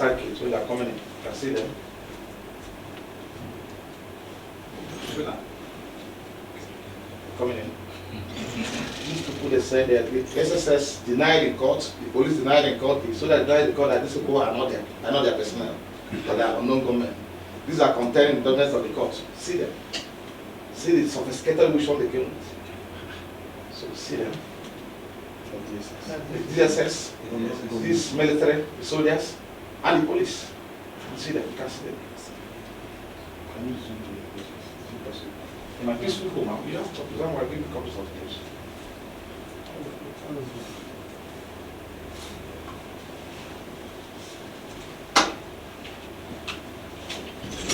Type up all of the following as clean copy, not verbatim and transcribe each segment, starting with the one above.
side gate, so they are coming in. You can see them. Coming in. These people, they said that the SSS denied in court, the police denied in court, so they denied in court that these people are not their personnel, but they are unknown gunmen. These are contained in documents of the court. See them. See the sophisticated which one they came with. So see them. The DSS, these military, the soldiers, and the police. You see them, you can see them. Can you zoom to the places? In my peaceful home, you have copies. I'm going to give you copies of this.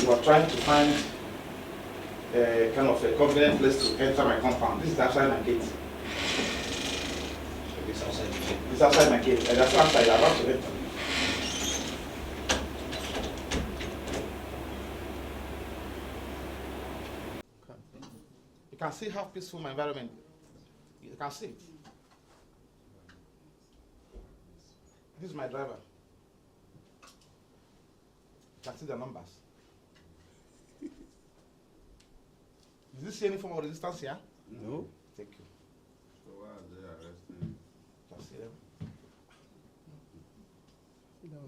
We were trying to find a kind of a convenient place to enter my compound. This is outside my gate. It's outside the gate. It's outside my gate. And that's outside. I'm about to enter. You can see how peaceful my environment is. You can see it. This is my driver. You can see the numbers. Did you see any form of resistance here? No. Thank you. So why are they arresting? You can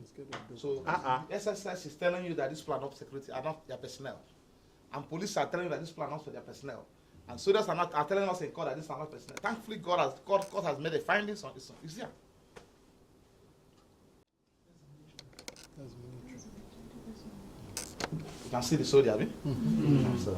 see them. So SSS is telling you that this plan of security are not their personnel. And police are telling you that this plan not for their personnel. And soldiers are telling us in court that this are not personnel. Thankfully, court has made a findings on this one. It's here. You can see the soldier, right? So.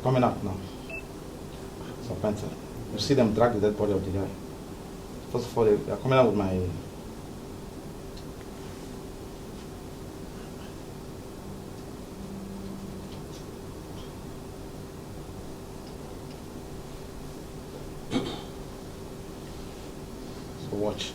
Coming out now. Serpentine. You see them drag the dead body of the guy. First of all, they are coming out with my. So watch.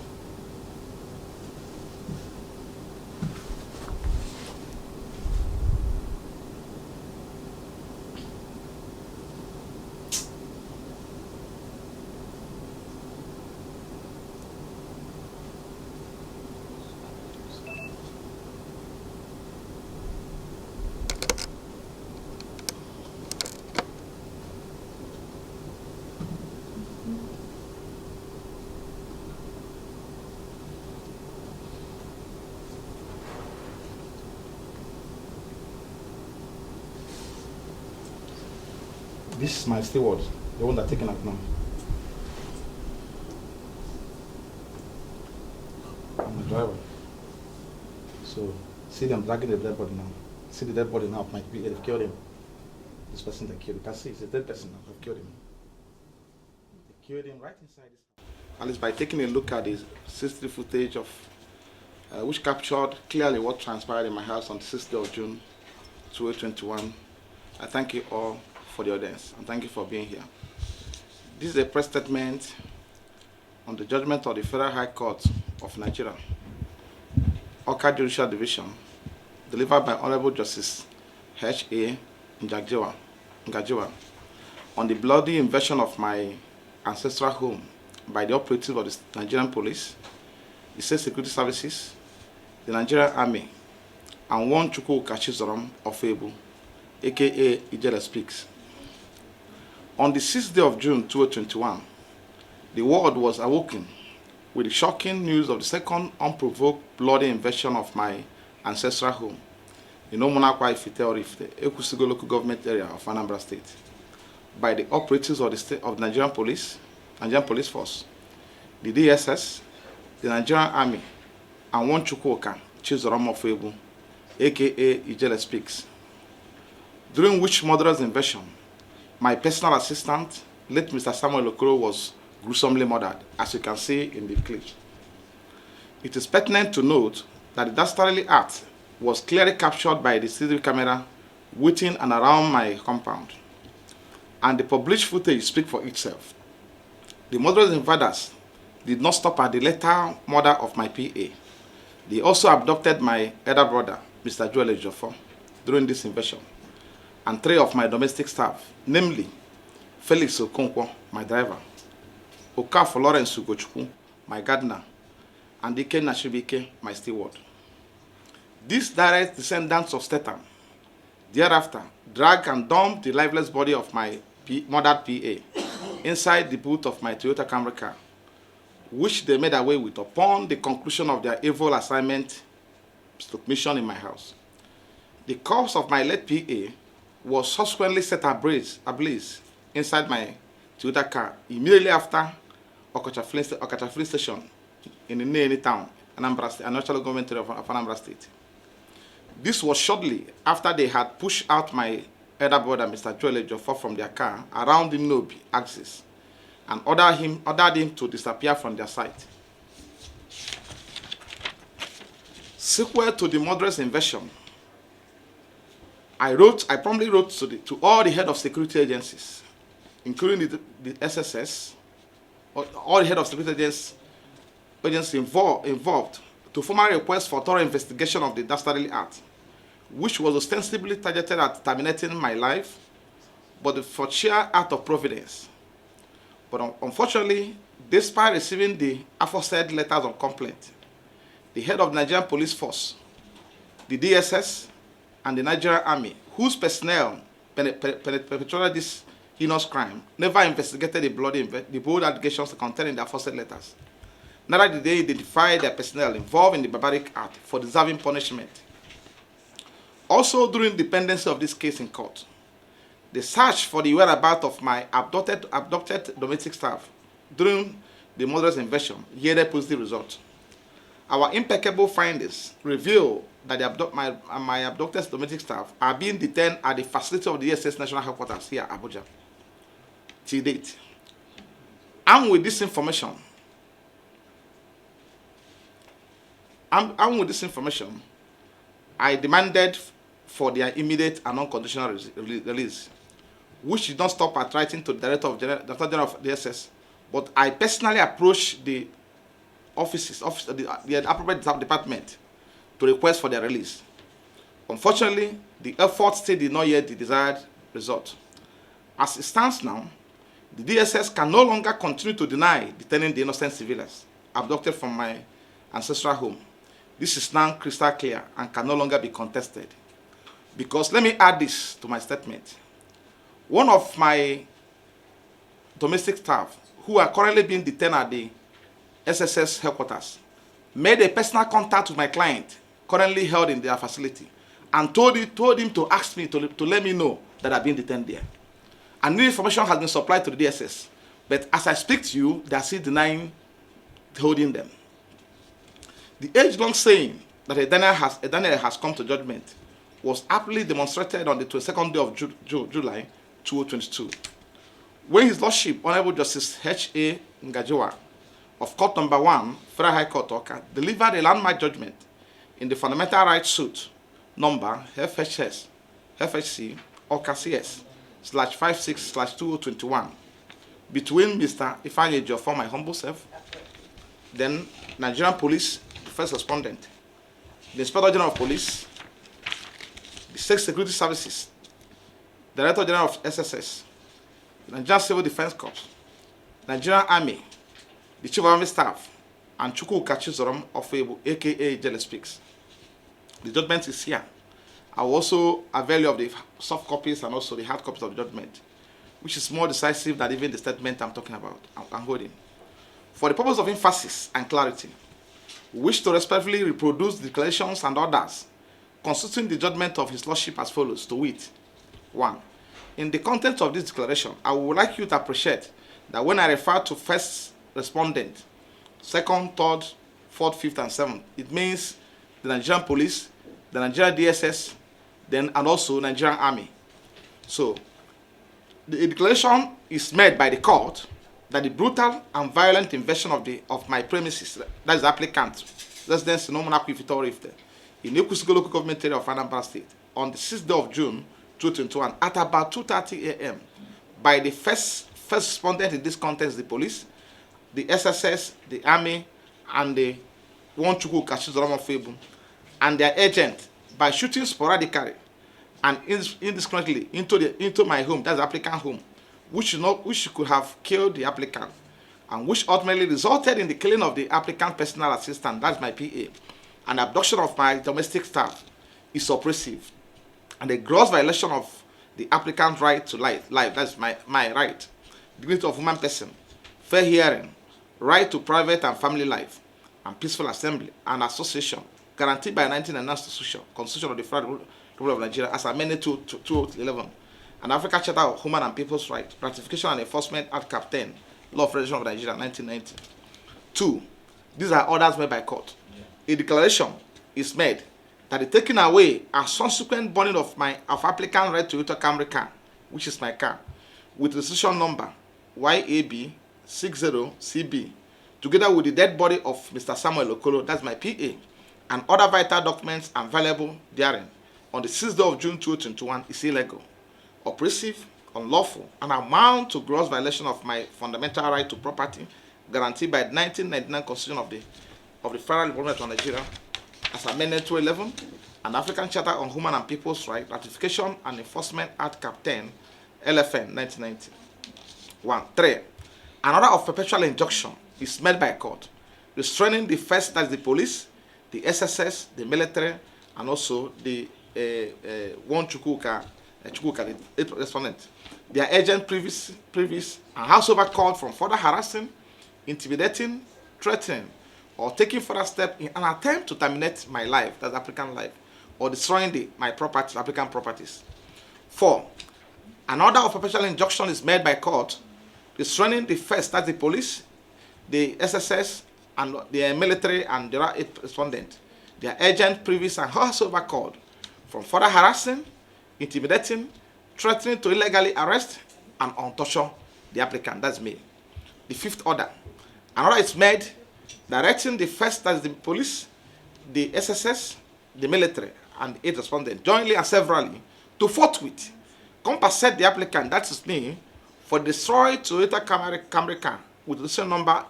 This is my steward, the one that's taken out now. I'm the driver. So, see them dragging the dead body now. See the dead body now, might be, they've killed him. This person they killed, you can see it's a dead person now, they've killed him. They killed him right inside this. At least by taking a look at the CCTV footage of, which captured clearly what transpired in my house on the 6th of June, 2021, I thank you all for the audience, and thank you for being here. This is a press statement on the judgment of the Federal High Court of Nigeria, Oka Judicial Division, delivered by Honorable Justice H.A. Ngajiwa on the bloody invasion of my ancestral home by the operatives of the Nigerian Police, the State Security Services, the Nigerian Army, and one Chukwu Kachizoram of Ebu, aka Ijele Speaks. On the 6th day of June 2021, the world was awoken with the shocking news of the second unprovoked bloody invasion of my ancestral home in Omunakwa Ifite or Ifite, Ekusigo local government area of Anambra State by the operatives of the state of Nigerian Police Force, the DSS, the Nigerian Army, and one Chukwuka Chizorom of Ebu, aka Ijele Speaks. During which murderous invasion, my personal assistant, late Mr. Samuel Okoro, was gruesomely murdered, as you can see in the clip. It is pertinent to note that the dastardly act was clearly captured by the CCTV camera within and around my compound, and the published footage speaks for itself. The murderous invaders did not stop at the lethal murder of my PA. They also abducted my elder brother, Mr. Ifeanyi Ejiofor, during this invasion, and 3 of my domestic staff, namely Felix Okonkwo, my driver, Okafor Lawrence Ugochukwu, my gardener, and Ike Nashibike, my steward. These direct descendants of Satan thereafter dragged and dumped the lifeless body of my murdered PA inside the boot of my Toyota Camry car, which they made away with upon the conclusion of their evil assignment mission in my house. The corpse of my late PA was subsequently set ablaze inside my Toyota car immediately after Okachaflin Station in the Nene town, Anambra State, ancestral government area of Anambra State. This was shortly after they had pushed out my elder brother, Mr. Ifeanyi Ejiofor, from their car around the Nobi axis and ordered him to disappear from their sight. Sequel to the murderous invasion, I promptly wrote to all the head of security agencies, including the SSS, all the head of security agencies involved, to formally request for thorough investigation of the dastardly act, which was ostensibly targeted at terminating my life, but for sheer act of providence. But unfortunately, despite receiving the aforesaid letters of complaint, the head of the Nigerian Police Force, the DSS, and the Nigerian Army, whose personnel perpetrated this heinous crime, never investigated the bold allegations contained in the aforesaid letters. Neither did they identify their personnel involved in the barbaric act for deserving punishment. Also, during the pendency of this case in court, the search for the whereabouts of my abducted domestic staff during the murderous invasion yielded positive results. Our impeccable findings reveal that my abducted domestic staff are being detained at the facility of the SS National Headquarters here at Abuja till date. And with this information, I demanded for their immediate and unconditional release, which did not stop at writing to the Director General of the SS, but I personally approached the the appropriate department to request for their release. Unfortunately, the effort still did not yield the desired result. As it stands now, the DSS can no longer continue to deny detaining the innocent civilians abducted from my ancestral home. This is now crystal clear and can no longer be contested. Because let me add this to my statement. One of my domestic staff who are currently being detained at the SSS headquarters made a personal contact with my client currently held in their facility and told him to ask me to let me know that I've been detained there. And new information has been supplied to the DSS. But as I speak to you, they are still denying holding them. The age-long saying that a Daniel has come to judgment was aptly demonstrated on the 22nd day of July 2022, when His Lordship, Honorable Justice H.A. Ngajiwa of Court No. 1, Federal High Court, Oka, delivered a landmark judgment in the fundamental rights suit number FHC Oka CS /56/2021 between Mr. Ifeanyi Ejiofor, my humble self, then Nigerian Police, the first respondent, the Inspector General of Police, the State Security Services, Director General of SSS, the Nigerian Civil Defense Corps, Nigerian Army, the Chief of Army Staff, and Chukwuka Chizorom of Ebu, aka Ijele Speaks. The judgment is here. I will also avail you of the soft copies and also the hard copies of the judgment, which is more decisive than even the statement I'm talking about, I'm holding. For the purpose of emphasis and clarity, we wish to respectfully reproduce the declarations and orders constituting the judgment of his lordship as follows, to wit: 1. In the content of this declaration, I would like you to appreciate that when I refer to first respondent, second, third, fourth, fifth, and seventh, it means the Nigerian police, the Nigerian DSS, and also Nigerian army. So, the declaration is made by the court that the brutal and violent invasion of my premises, that is the applicant, residence in Omonakwi in Ekusigo local government area of Anambra State, on the 6th day of June 2021 at about 2:30 a.m. by the first respondent in this context, the police, the SSS, the army, and the Wanchuku Kashizorama Febu, and their agent, by shooting sporadically and indiscriminately into my home, that's the applicant home, which could have killed the applicant, and which ultimately resulted in the killing of the applicant personal assistant, that's my PA, and abduction of my domestic staff, is oppressive, and a gross violation of the applicant's right to life, that's my right, dignity of human person, fair hearing, right to private and family life, and peaceful assembly and association, guaranteed by 1999 Constitution of the Federal Republic of Nigeria as amended to 2011, and African Charter of Human and People's Rights, Ratification and Enforcement Act Cap 10, Law of Federation of Nigeria, 1990. 2. These are orders made by court. A declaration is made that the taking away and subsequent burning of applicant red Toyota Camry car, which is my car, with registration number YAB 60CB, together with the dead body of Mr. Samuel Okolo, that's my PA, and other vital documents available therein on the 6th day of June 2021 is illegal, oppressive, unlawful, and amount to gross violation of my fundamental right to property guaranteed by the 1999 Constitution of the Federal Republic of Nigeria as amended to 11, and African Charter on Human and People's Rights, Ratification and Enforcement Act Cap 10, LFN 1990. 1. 3. An order of perpetual injunction is made by court, restraining the first, that is the police, the SSS, the military, and also the one Chukwuka, the 8th respondent, their agent previous, and howsoever called from further harassing, intimidating, threatening, or taking further step in an attempt to terminate my life, that's African life, or destroying my property, African properties. 4. An order of perpetual injunction is made by court, restraining the first, that's the police, the SSS, and the military, and their 8th respondent, their agent previous, and howsoever called from further harassing, intimidating, threatening to illegally arrest and torture the applicant, that's me. The 5th order. An order is made directing the first, that's the police, the SSS, the military, and the 8th respondent, jointly and severally, to forthwith compensate the applicant, that is me, for destroyed Toyota Camry car with the same number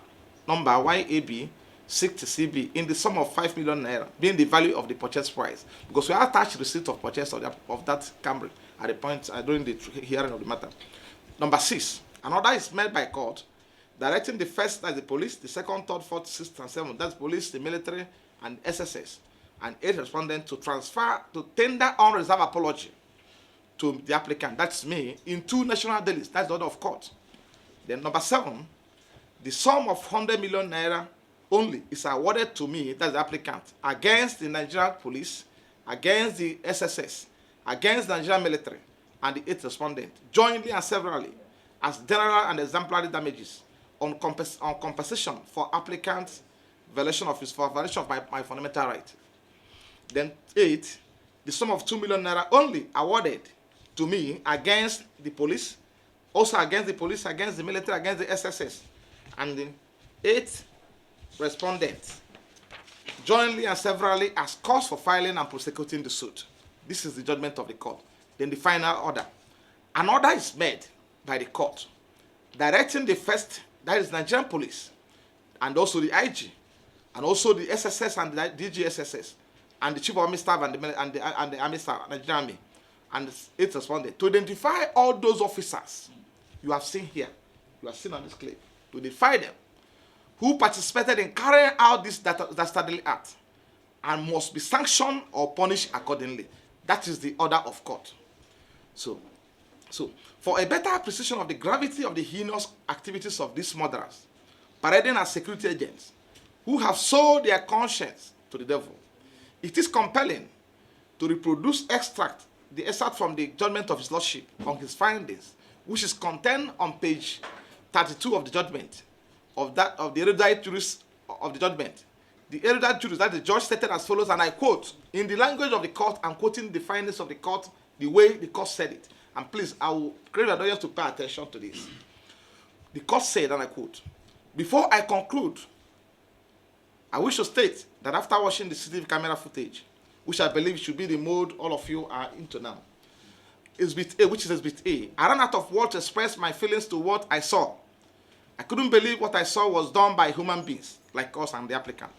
YAB 60CB in the sum of 5 million naira, being the value of the purchase price, because we attached receipt of purchase of that Camry at the point during the hearing of the matter. Number 6, an order is made by court directing the first, that's the police, the second, third, fourth, sixth, and seventh, that's police, the military, and SSS, and 8th respondent to tender unreserved apology to the applicant, that's me, in 2 national dailies, that's the order of court. Then number 7, the sum of 100 million naira only is awarded to me, that's the applicant, against the Nigerian police, against the SSS, against the Nigerian military, and the 8th respondent, jointly and severally, as general and exemplary damages on compensation for applicant's violation of my fundamental right. Then 8, the sum of 2 million naira only awarded to me against the police, also against the police, against the military, against the SSS, and the 8th respondent, jointly and severally, as cause for filing and prosecuting the suit. This is the judgment of the court. Then the final order. An order is made by the court directing the first, that is Nigerian police, and also the IG, and also the SSS and the DGSSS, and the chief of army staff and the army staff, Nigerian army, and the 8th respondent, to identify all those officers you have seen here, you have seen on this clip, to identify them, who participated in carrying out this dastardly act, and must be sanctioned or punished accordingly. That is the order of court. So for a better appreciation of the gravity of the heinous activities of these murderers, parading as security agents, who have sold their conscience to the devil, it is compelling to reproduce the extract from the judgment of his lordship on his findings, which is contained on page 32 of the judgment of the erudite jurist of the judgment. The erudite jurist that the judge stated as follows, and I quote, in the language of the court, I'm quoting the findings of the court the way the court said it. And please, I will crave an audience to pay attention to this. The court said, and I quote, before I conclude, I wish to state that after watching the CCTV camera footage, which I believe should be the mode all of you are into now, exhibit A, which is exhibit A, I ran out of words to express my feelings to what I saw. I couldn't believe what I saw was done by human beings, like us and the applicant.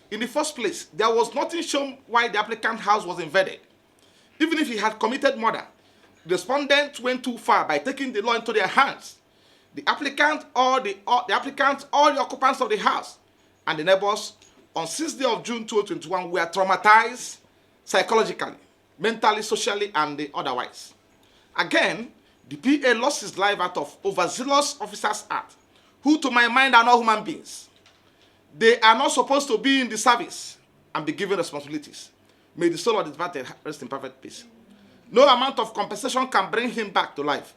In the first place, there was nothing shown why the applicant's house was invaded. Even if he had committed murder, the respondent went too far by taking the law into their hands. The applicant or the occupants of the house and the neighbors on 6th day of June 2021 were traumatized psychologically, mentally, socially, and otherwise. Again, the PA lost his life out of overzealous officers' act, who to my mind are not human beings. They are not supposed to be in the service and be given responsibilities. May the soul of the departed rest in perfect peace. No amount of compensation can bring him back to life.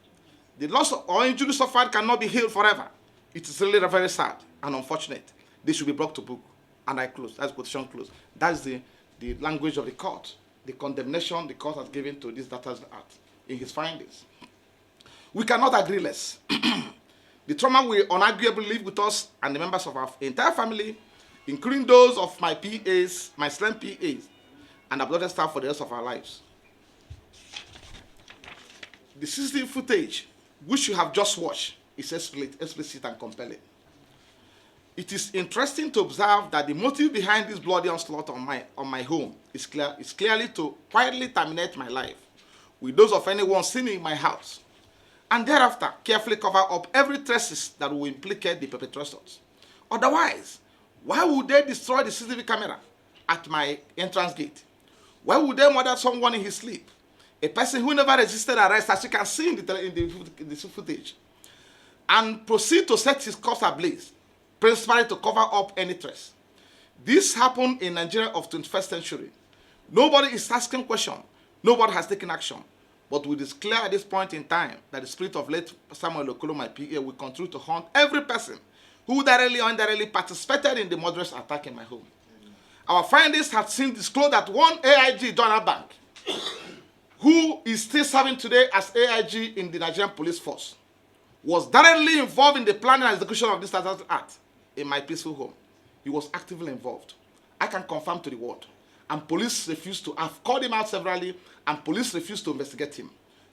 The loss or injury suffered cannot be healed forever. It is really very sad and unfortunate. They should be brought to book. And I close. That's quotation close. That's the language of the court. The condemnation the court has given to this data's act in his findings. We cannot agree less. The trauma will unarguably live with us and the members of our entire family, including those of my PAs, my slim PAs, and uploaded staff for the rest of our lives. The CCTV footage, which you have just watched, is explicit and compelling. It is interesting to observe that the motive behind this bloody onslaught on my home is clearly to quietly terminate my life with those of anyone seen in my house, and thereafter carefully cover up every traces that will implicate the perpetrators. Otherwise, why would they destroy the CCTV camera at my entrance gate? Why would they murder someone in his sleep? A person who never resisted arrest, as you can see in the footage, and proceed to set his corpse ablaze, principally to cover up any trace. This happened in Nigeria of 21st century. Nobody is asking questions. Nobody has taken action. But it is clear at this point in time that the spirit of late Samuel Okolo, my PA, will continue to haunt every person who directly or indirectly participated in the murderous attack in my home. Our findings have since disclosed that one AIG, John Bank, who is still serving today as AIG in the Nigerian police force, was directly involved in the planning and execution of this act in my peaceful home. He was actively involved. I can confirm to the world. And police refused to. I've called him out severally, and police refused to investigate him.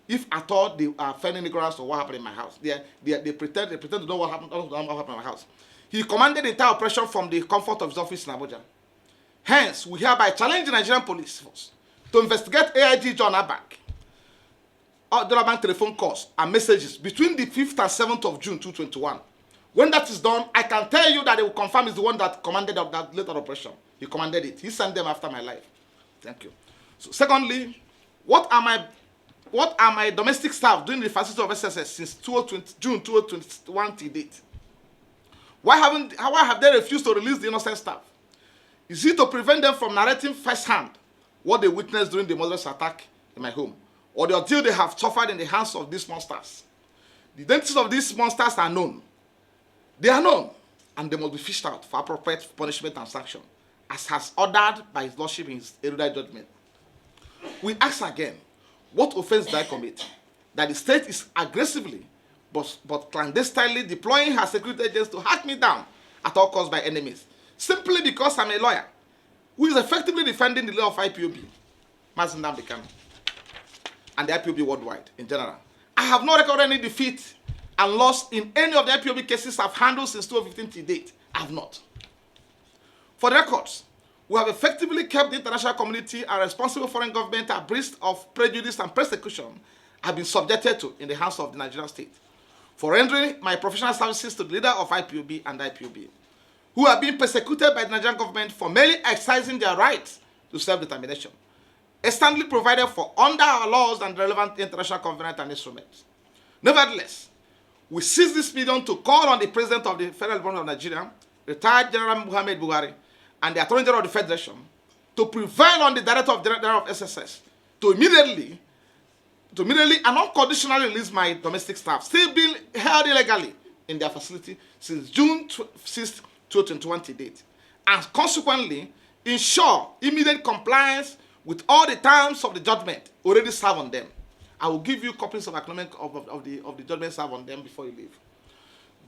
If at all they are feigning ignorance of what happened in my house, they pretend to know what happened in my house. He commanded the entire operation from the comfort of his office in Abuja. Hence, we hereby challenge the Nigerian police force to investigate AIG John Bank, dollar bank telephone calls and messages between the 5th and 7th of June 2021. When that is done, I can tell you that they will confirm is the one that commanded of that later operation. He commanded it. He sent them after my life. Thank you. So, secondly, what are my domestic staff doing in the facility of SSS since June 2021 to date? Why have they refused to release the innocent staff? Is it to prevent them from narrating firsthand what they witnessed during the murderous attack in my home, or the ordeal they have suffered in the hands of these monsters? The identities of these monsters are known. They are known, and they must be fished out for appropriate punishment and sanction, as has ordered by his lordship in his erudite judgment. We ask again, what offense did I commit? That the state is aggressively but clandestinely deploying her security agents to hack me down at all costs by enemies, simply because I'm a lawyer who is effectively defending the law of IPOB, Nnamdi Kanu, and the IPOB worldwide in general. I have not recorded any defeat and loss in any of the IPOB cases I've handled since 2015 to date. I have not. For the records, we have effectively kept the international community and responsible foreign government abreast of prejudice and persecution I've been subjected to in the hands of the Nigerian state, for rendering my professional services to the leader of IPOB and IPOB, who are being persecuted by the Nigerian government for merely exercising their right to self-determination, externally provided for under our laws and relevant international covenant and instruments. Nevertheless, we seize this medium to call on the President of the Federal Republic of Nigeria, retired General Muhammad Buhari, and the Attorney General of the Federation, to prevail on the Director of General of SSS to immediately and unconditionally release my domestic staff, still being held illegally in their facility since June 6, 2020 date, and consequently ensure immediate compliance with all the terms of the judgment already served on them. I will give you copies of acknowledgement of the judgment served on them before you leave.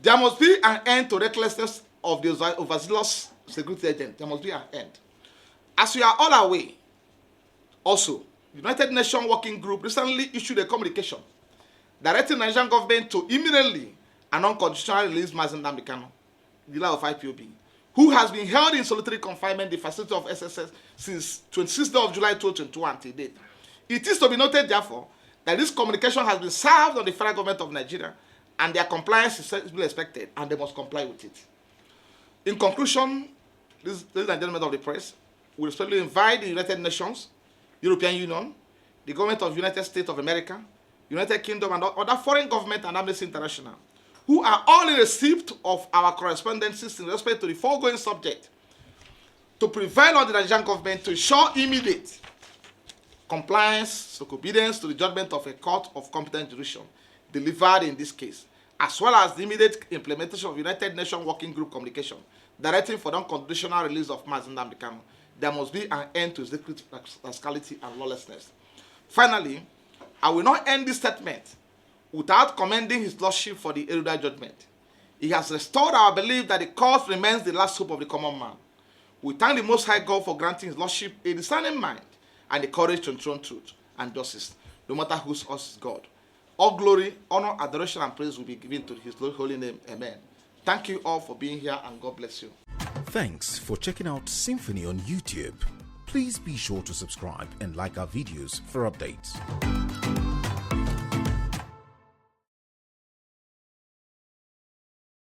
There must be an end to recklessness of the overzealous security agent. There must be an end. As you are all aware, also, United Nations Working Group recently issued a communication directing the Nigerian government to immediately and unconditionally release Nnamdi Kanu, the leader of IPOB, who has been held in solitary confinement in the facility of SSS since 26th of July 2021 until date. It is to be noted, therefore, that this communication has been served on the federal government of Nigeria, and their compliance is expected, and they must comply with it. In conclusion, ladies and gentlemen of the press, we respectfully invite the United Nations, European Union, the government of United States of America, United Kingdom, and other foreign governments and Amnesty International, who are all in receipt of our correspondences in respect to the foregoing subject, to prevail on the Nigerian government to ensure immediate compliance, obedience to the judgment of a court of competent jurisdiction delivered in this case, as well as the immediate implementation of United Nations Working Group communication directing for the unconditional release of Nnamdi Kanu. There must be an end to executive rascality and lawlessness. Finally, I will not end this statement without commending His Lordship for the erudite judgment. He has restored our belief that the court remains the last hope of the common man. We thank the Most High God for granting His Lordship a discerning mind and the courage to enthrone truth and justice, no matter whose us is God. All glory, honor, adoration, and praise will be given to His holy name. Amen. Thank you all for being here, and God bless you. Thanks for checking out SYMFONI on YouTube. Please be sure to subscribe and like our videos for updates.